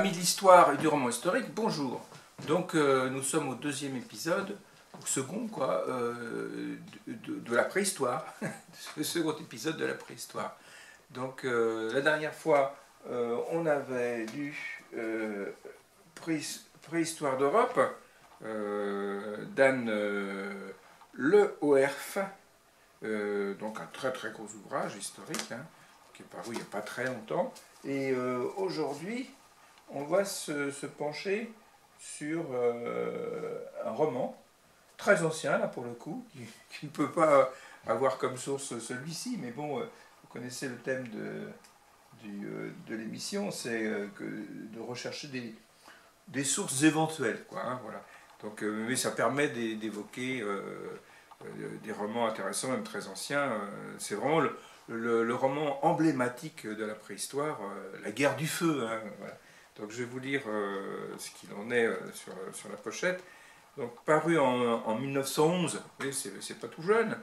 Amis de l'histoire et du roman historique, bonjour. Donc nous sommes au deuxième épisode, au second quoi, de la préhistoire, le second épisode de la préhistoire. Donc la dernière fois, on avait lu Préhistoire d'Europe d'Anne Le Hoerf, donc un très très gros ouvrage historique, hein, qui est paru il n'y a pas très longtemps. Et aujourd'hui, on va se pencher sur un roman très ancien, là pour le coup, qui ne peut pas avoir comme source celui-ci, mais bon, vous connaissez le thème de l'émission, c'est de rechercher des sources éventuelles, quoi, hein, voilà. Donc, mais ça permet d'évoquer des romans intéressants, même très anciens. C'est vraiment le roman emblématique de la préhistoire, La guerre du feu, hein, voilà. Donc je vais vous lire ce qu'il en est sur la pochette. Donc paru en 1911, oui, c'est pas tout jeune,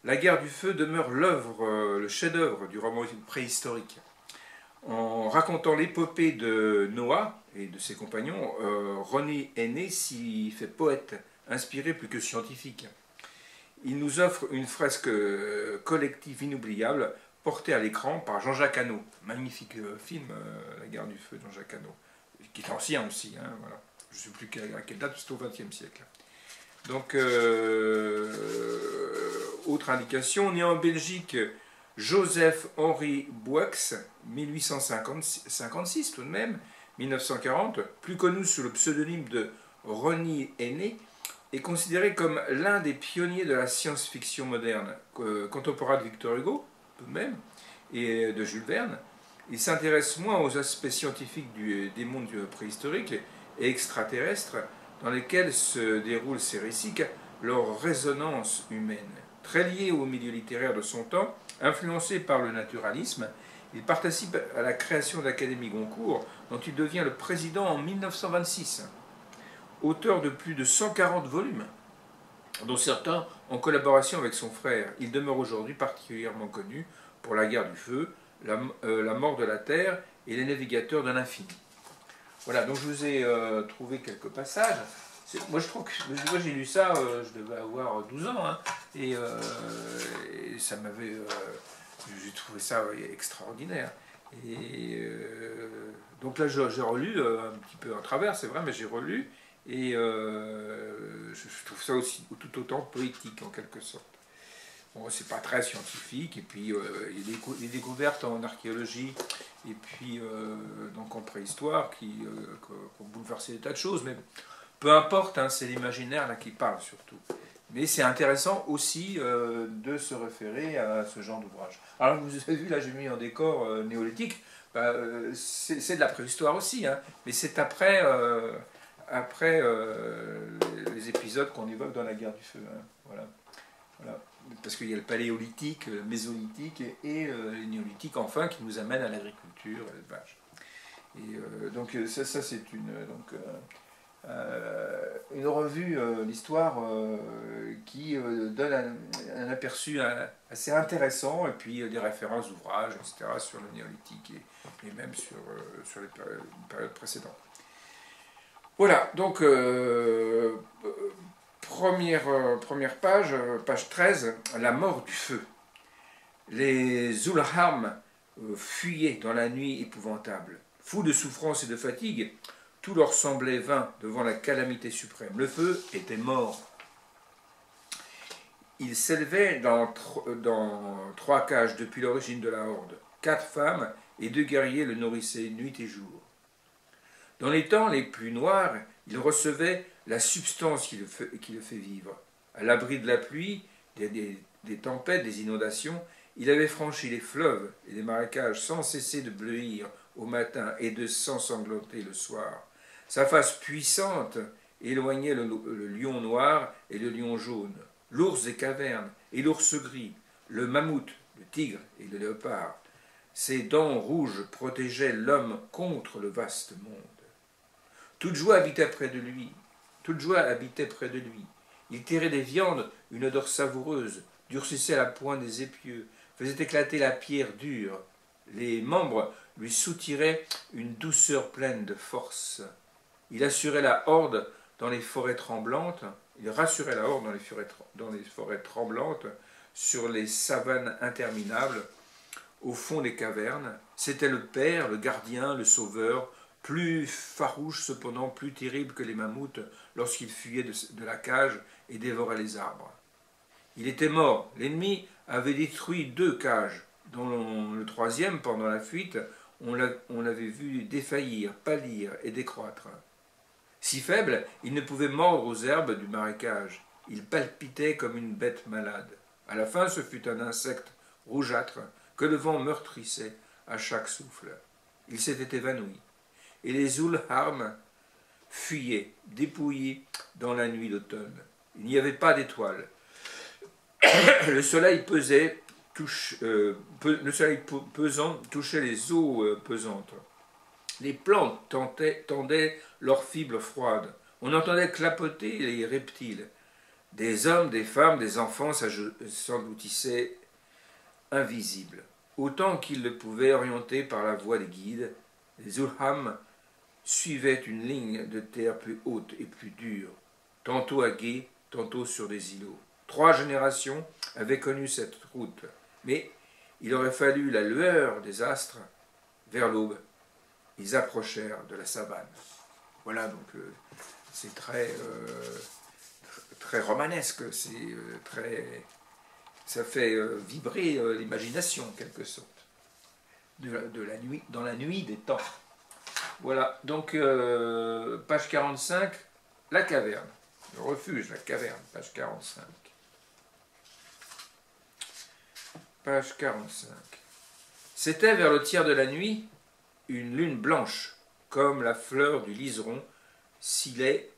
La guerre du feu demeure l'œuvre, le chef-d'œuvre du roman préhistorique. En racontant l'épopée de Noah et de ses compagnons, René Aîné s'y fait poète, inspiré plus que scientifique. Il nous offre une fresque collective inoubliable, portée à l'écran par Jean-Jacques Hano. Magnifique film, La guerre du feu de Jean-Jacques Hano, qui est ancien aussi, hein, voilà. Je ne sais plus à quelle date, c'est au XXe siècle. Donc, autre indication, né en Belgique, Joseph-Henri Boueix, 1856 tout de même, 1940, plus connu sous le pseudonyme de René Aîné, est considéré comme l'un des pionniers de la science-fiction moderne, contemporain de Victor Hugo, tout de même, et de Jules Verne. Il s'intéresse moins aux aspects scientifiques des mondes préhistoriques et extraterrestres dans lesquels se déroulent ces récits, leur résonance humaine. Très lié au milieu littéraire de son temps, influencé par le naturalisme, il participe à la création de l'Académie Goncourt, dont il devient le président en 1926. Auteur de plus de 140 volumes, dont certains en collaboration avec son frère. Il demeure aujourd'hui particulièrement connu pour La guerre du feu, La mort de la Terre et Les navigateurs de l'infini. Voilà, donc je vous ai trouvé quelques passages. Moi je trouve que, moi j'ai lu ça, je devais avoir 12 ans, hein, et ça m'avait... j'ai trouvé ça extraordinaire. Et donc là j'ai relu un petit peu en travers, c'est vrai, mais j'ai relu. Et je trouve ça aussi tout autant poétique en quelque sorte. Bon, c'est pas très scientifique, et puis il y a des découvertes en archéologie et puis donc en préhistoire qui ont bouleversé des tas de choses, mais peu importe, hein, c'est l'imaginaire là qui parle surtout. Mais c'est intéressant aussi de se référer à ce genre d'ouvrage. Alors vous avez vu, là j'ai mis un décor néolithique, bah, c'est de la préhistoire aussi, hein, mais c'est après les épisodes qu'on évoque dans La guerre du feu, hein, voilà. Voilà. Parce qu'il y a le paléolithique, le mésolithique et les néolithiques enfin qui nous amènent à l'agriculture, à l'élevage. Et donc ça c'est une revue, l'histoire, qui donne un aperçu assez intéressant, et puis des références d'ouvrages, etc., sur le néolithique et même sur les périodes précédentes. Voilà, donc première page, page 13, la mort du feu. Les Zulham fuyaient dans la nuit épouvantable. Fous de souffrance et de fatigue, tout leur semblait vain devant la calamité suprême. Le feu était mort. Il s'élevait dans 3 cages depuis l'origine de la horde. 4 femmes et 2 guerriers le nourrissaient nuit et jour. Dans les temps les plus noirs, il recevait la substance qui le fait vivre. À l'abri de la pluie, des tempêtes, des inondations, il avait franchi les fleuves et les marécages sans cesser de bleuir au matin et de s'ensanglanter le soir. Sa face puissante éloignait le lion noir et le lion jaune, l'ours des cavernes et l'ours gris, le mammouth, le tigre et le léopard. Ses dents rouges protégeaient l'homme contre le vaste monde. Toute joie habitait près de lui. Il tirait des viandes une odeur savoureuse, durcissait la pointe des épieux, faisait éclater la pierre dure. Les membres lui soutirait une douceur pleine de force. Il assurait la horde dans les forêts tremblantes, il rassurait la horde dans les forêts tremblantes, sur les savanes interminables, au fond des cavernes. C'était le père, le gardien, le sauveur, plus farouche cependant, plus terrible que les mammouths lorsqu'il fuyait de la cage et dévorait les arbres. Il était mort. L'ennemi avait détruit 2 cages, dont le troisième, pendant la fuite, on l'avait vu défaillir, pâlir et décroître. Si faible, il ne pouvait mordre aux herbes du marécage. Il palpitait comme une bête malade. À la fin, ce fut un insecte rougeâtre que le vent meurtrissait à chaque souffle. Il s'était évanoui, et les Zulharm fuyaient, dépouillés dans la nuit d'automne. Il n'y avait pas d'étoiles. Le soleil pesant touchait les eaux pesantes. Les plantes tendaient leurs fibres froides. On entendait clapoter les reptiles. Des hommes, des femmes, des enfants s'engloutissaient invisibles. Autant qu'ils le pouvaient, orientés par la voix des guides, les Zulham suivaient une ligne de terre plus haute et plus dure, tantôt à gué, tantôt sur des îlots. 3 générations avaient connu cette route, mais il aurait fallu la lueur des astres. Vers l'aube, ils approchèrent de la savane. Voilà, donc c'est très romanesque, ça fait vibrer l'imagination en quelque sorte, de la nuit, dans la nuit des temps. Voilà, donc page 45, la caverne, le refuge, la caverne, page 45. Page 45. C'était vers le tiers de la nuit, une lune blanche, comme la fleur du liseron, sillait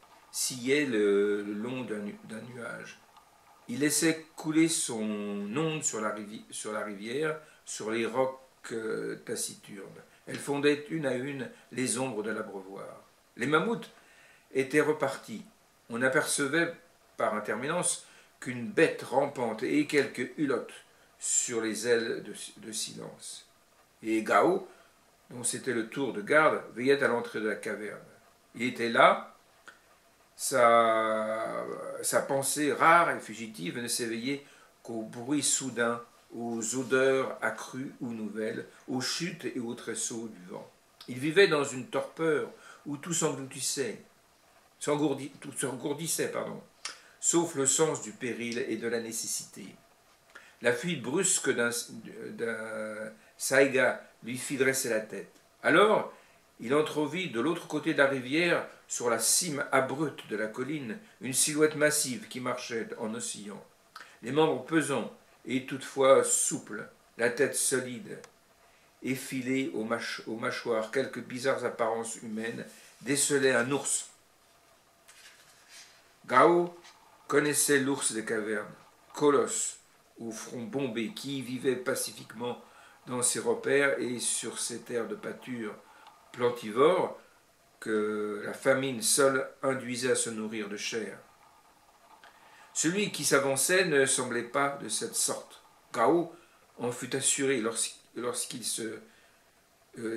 le long d'un nuage. Il laissait couler son onde sur la rivière, sur les rocs taciturnes. Elle fondait une à une les ombres de l'abreuvoir. Les mammouths étaient repartis. On n'apercevait par intermittence qu'une bête rampante et quelques hulottes sur les ailes de silence. Et Gao, dont c'était le tour de garde, veillait à l'entrée de la caverne. Il était là, sa pensée rare et fugitive ne s'éveillait qu'aux bruits soudains, aux odeurs accrues ou nouvelles, aux chutes et aux tresseaux du vent. Il vivait dans une torpeur où tout s'engourdissait, sauf le sens du péril et de la nécessité. La fuite brusque d'un saïga lui fit dresser la tête. Alors, il entrevit de l'autre côté de la rivière, sur la cime abrupte de la colline, une silhouette massive qui marchait en oscillant. Les membres pesants et toutefois souples, la tête solide, effilée aux mâchoires, quelques bizarres apparences humaines, décelaient un ours. Gao connaissait l'ours des cavernes, colosse au front bombé, qui vivait pacifiquement dans ses repères et sur ces terres de pâture plantivores que la famine seule induisait à se nourrir de chair. Celui qui s'avançait ne semblait pas de cette sorte. Gao en fut assuré lorsqu'il se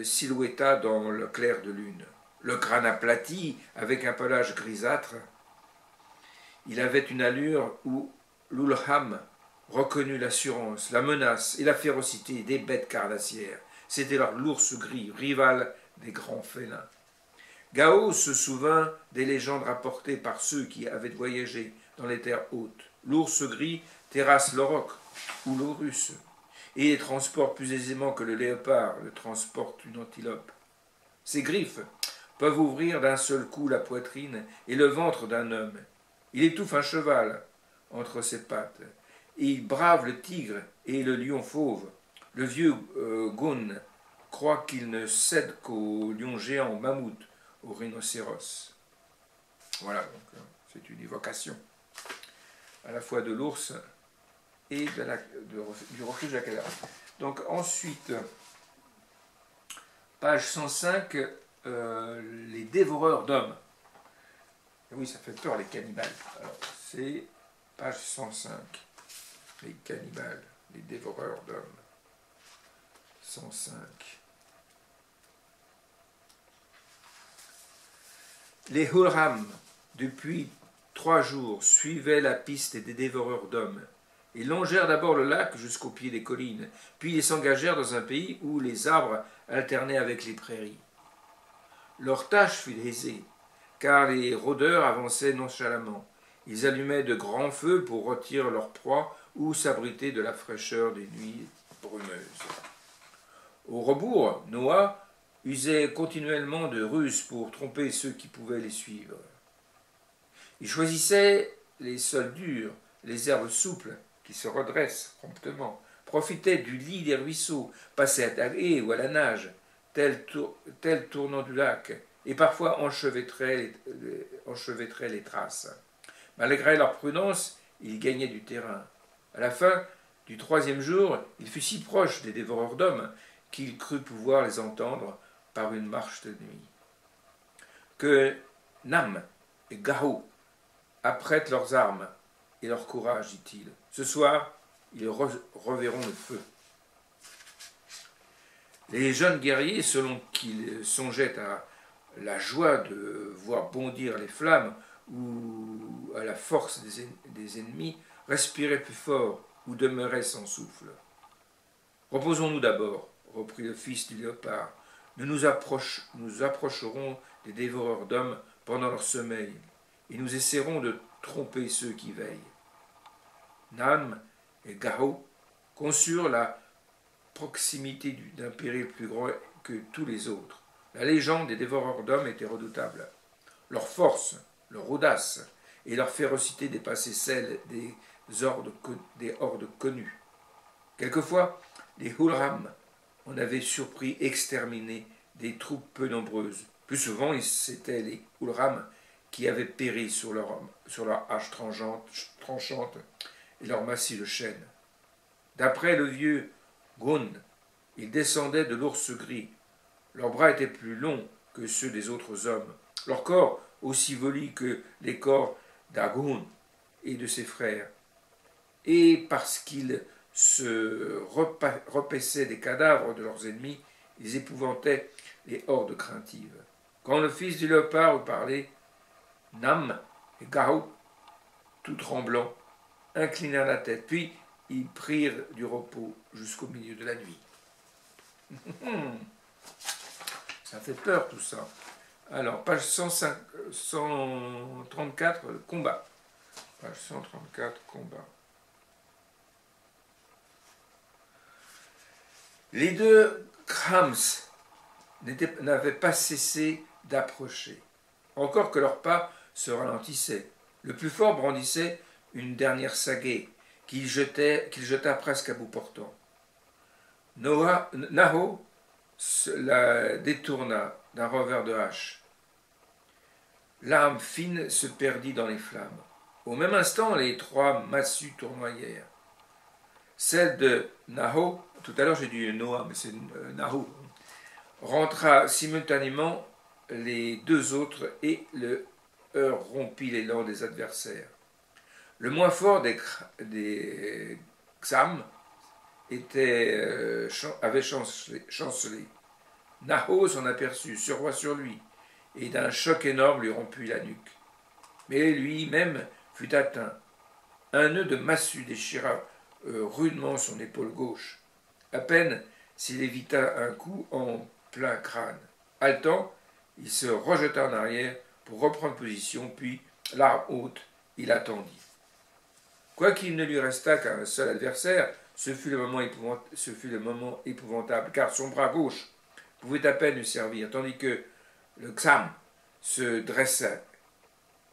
silhouetta dans le clair de lune. Le crâne aplati, avec un pelage grisâtre, il avait une allure où l'Ulham reconnut l'assurance, la menace et la férocité des bêtes carnassières. C'était l'ours gris, rival des grands félins. Gao se souvint des légendes rapportées par ceux qui avaient voyagé dans les terres hautes. L'ours gris terrasse l'auroch ou l'aurus et les transporte plus aisément que le léopard le transporte une antilope. Ses griffes peuvent ouvrir d'un seul coup la poitrine et le ventre d'un homme. Il étouffe un cheval entre ses pattes et il brave le tigre et le lion fauve. Le vieux Gun croit qu'il ne cède qu'aux lions géants, aux mammouths, aux rhinocéros. Voilà, donc c'est une évocation à la fois de l'ours et du refuge de la caverne. Donc ensuite, page 105, les dévoreurs d'hommes. Oui, ça fait peur les cannibales. Alors, c'est page 105. Les cannibales, les dévoreurs d'hommes. 105. Les Hurham, depuis 3 jours, suivaient la piste des dévoreurs d'hommes. Ils longèrent d'abord le lac jusqu'au pied des collines, puis ils s'engagèrent dans un pays où les arbres alternaient avec les prairies. Leur tâche fut aisée, car les rôdeurs avançaient nonchalamment. Ils allumaient de grands feux pour rôtir leur proie ou s'abriter de la fraîcheur des nuits brumeuses. Au rebours, Noah usait continuellement de ruses pour tromper ceux qui pouvaient les suivre. Il choisissait les sols durs, les herbes souples qui se redressent promptement, profitait du lit des ruisseaux, passait à la haie ou à la nage, tel tournant du lac, et parfois enchevêtrait les traces. Malgré leur prudence, ils gagnaient du terrain. À la fin du 3e jour, il fut si proche des dévoreurs d'hommes qu'il crut pouvoir les entendre par une marche de nuit. Que Nam et Garou apprêtent leurs armes et leur courage, dit-il. Ce soir, ils reverront le feu. Les jeunes guerriers, selon qu'ils songeaient à la joie de voir bondir les flammes ou à la force des ennemis, respiraient plus fort ou demeuraient sans souffle. Reposons-nous d'abord, reprit le fils du léopard. Nous approcherons des dévoreurs d'hommes pendant leur sommeil, et nous essaierons de tromper ceux qui veillent. Nam et Gao conçurent la proximité d'un péril plus grand que tous les autres. La légende des dévoreurs d'hommes était redoutable. Leur force, leur audace et leur férocité dépassaient celle des hordes connues. Quelquefois, les Hurham en avaient surpris exterminé des troupes peu nombreuses. Plus souvent, c'étaient les Hurham qui avaient péri sur leur hache tranchante et leur massif de chêne. D'après le vieux Gun, ils descendaient de l'ours gris. Leurs bras étaient plus longs que ceux des autres hommes. Leur corps aussi velu que les corps d'Agun et de ses frères. Et parce qu'ils se repaissaient des cadavres de leurs ennemis, ils épouvantaient les hordes craintives. Quand le fils du léopard eut parlé, Nam et Gao, tout tremblants, inclinèrent la tête, puis ils prirent du repos jusqu'au milieu de la nuit. Ça fait peur tout ça. Alors, page 134, combat. Page 134, combat. Les deux Krams n'avaient pas cessé d'approcher, encore que leurs pas se ralentissaient. Le plus fort brandissait une dernière sagaie qu'il jeta presque à bout portant. Naho la détourna d'un revers de hache. L'arme fine se perdit dans les flammes. Au même instant, les 3 massues tournoyèrent. Celle de Naho, tout à l'heure j'ai dit Noah, mais c'est Naho, rentra simultanément les 2 autres et le heurt rompit l'élan des adversaires. Le moins fort des Xam avait chancelé. Naho s'en aperçut, surroi sur lui, et d'un choc énorme lui rompit la nuque. Mais lui-même fut atteint. Un nœud de massue déchira rudement son épaule gauche. À peine s'il évita un coup en plein crâne. Haletant, il se rejeta en arrière pour reprendre position, puis, l'arme haute, il attendit. Quoiqu'il ne lui restât qu'un seul adversaire, ce fut le moment épouvantable, car son bras gauche pouvait à peine lui servir, tandis que le Xam se dressa,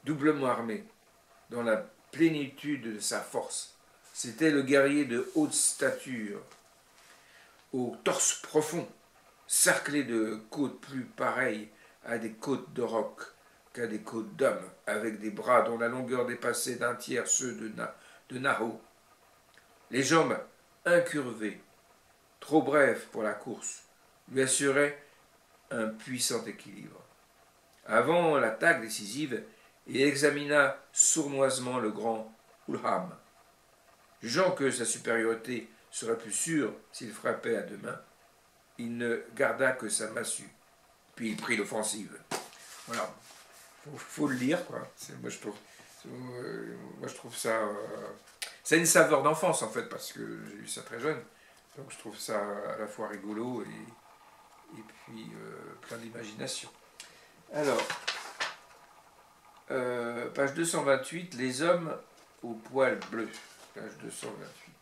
doublement armé, dans la plénitude de sa force. C'était le guerrier de haute stature, au torse profond, cerclé de côtes plus pareilles à des côtes de roc qu'à des côtes d'homme, avec des bras dont la longueur dépassait d'un tiers ceux de Naho. Les jambes incurvées, trop brèves pour la course, lui assuraient un puissant équilibre. Avant l'attaque décisive, il examina sournoisement le grand Hurham. Jugeant que sa supériorité serait plus sûre s'il frappait à 2 mains, il ne garda que sa massue, puis il prit l'offensive. Voilà. faut le lire, quoi. Moi, je trouve ça... c'est une saveur d'enfance, en fait, parce que j'ai lu ça très jeune. Donc je trouve ça à la fois rigolo et puis plein d'imagination. Alors, page 228, les hommes au poil bleu. Page 228.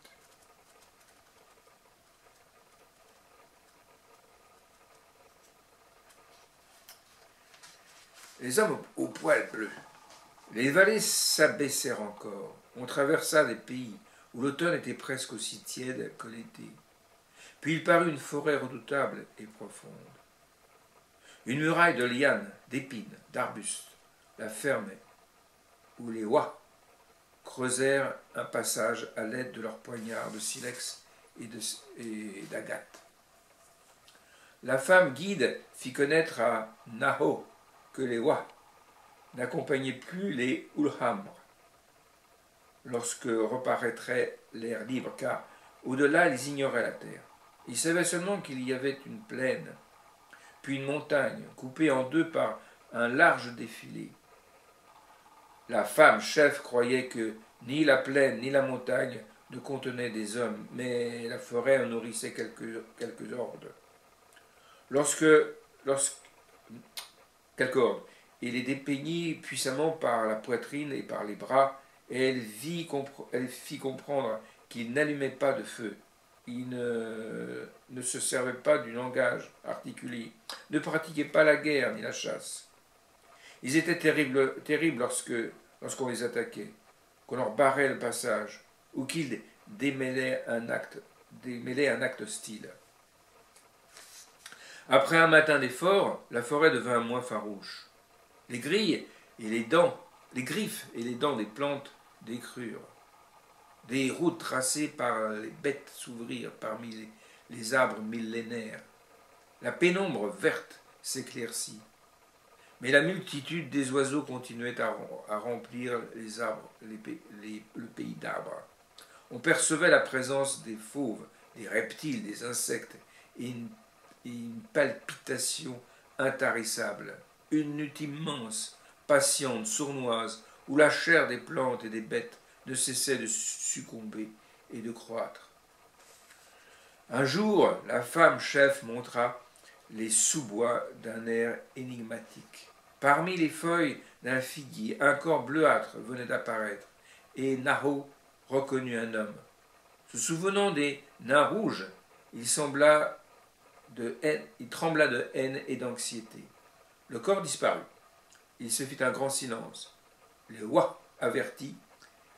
Les hommes au poil bleu. Les vallées s'abaissèrent encore. On traversa des pays où l'automne était presque aussi tiède que l'été. Puis il parut une forêt redoutable et profonde. Une muraille de lianes, d'épines, d'arbustes la fermait, où les Wa creusèrent un passage à l'aide de leurs poignards de silex et d'agate. La femme guide fit connaître à Naho que les Wa n'accompagnaient plus les Ulhamr lorsque reparaîtrait l'air libre, car au-delà ils ignoraient la terre. Ils savaient seulement qu'il y avait une plaine, puis une montagne, coupée en deux par un large défilé. La femme chef croyait que ni la plaine ni la montagne ne contenaient des hommes, mais la forêt en nourrissait quelques hordes. Quelques hordes. Il les dépeignit puissamment par la poitrine et par les bras, et elle fit comprendre qu'il n'allumait pas de feu. Il ne se servait pas du langage articulé, ne pratiquait pas la guerre ni la chasse. Ils étaient terribles lorsqu'on les attaquait, qu'on leur barrait le passage, ou qu'ils démêlaient un acte hostile. Après un matin d'effort, la forêt devint moins farouche. Les griffes et les dents des plantes décrurent. Des routes tracées par les bêtes s'ouvrirent parmi les arbres millénaires. La pénombre verte s'éclaircit. Mais la multitude des oiseaux continuait à remplir les arbres, le pays d'arbres. On percevait la présence des fauves, des reptiles, des insectes, et une palpitation intarissable. Une lutte immense, patiente, sournoise, où la chair des plantes et des bêtes ne cessait de succomber et de croître. Un jour, la femme chef montra les sous-bois d'un air énigmatique. Parmi les feuilles d'un figuier, un corps bleuâtre venait d'apparaître, et Naho reconnut un homme. Se souvenant des nains rouges, il trembla de haine et d'anxiété. Le corps disparut. Il se fit un grand silence. Les Wa, avertis,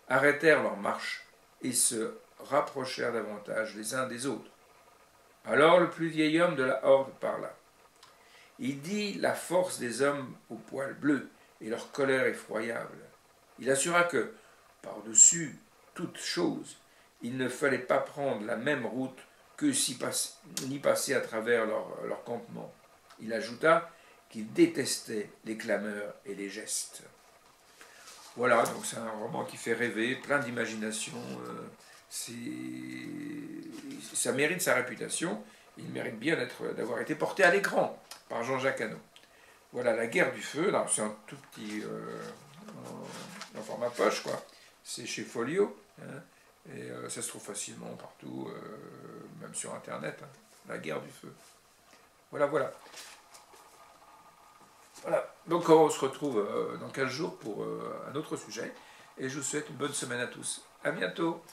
arrêtèrent leur marche et se rapprochèrent davantage les uns des autres. Alors le plus vieil homme de la horde parla. Il dit la force des hommes aux poils bleus et leur colère effroyable. Il assura que, par-dessus toute chose, il ne fallait pas prendre la même route que ni passer à travers leur campement. Il ajouta qu'il détestait les clameurs et les gestes. Voilà, donc c'est un roman qui fait rêver, plein d'imagination. Ça mérite sa réputation. Il mérite bien d'avoir été porté à l'écran par Jean-Jacques Hano. Voilà, La Guerre du Feu. C'est un tout petit en format poche, quoi. C'est chez Folio, hein, et ça se trouve facilement partout, même sur Internet. Hein. La Guerre du Feu. Voilà. Voilà, donc on se retrouve dans 15 jours pour un autre sujet, et je vous souhaite une bonne semaine à tous. À bientôt.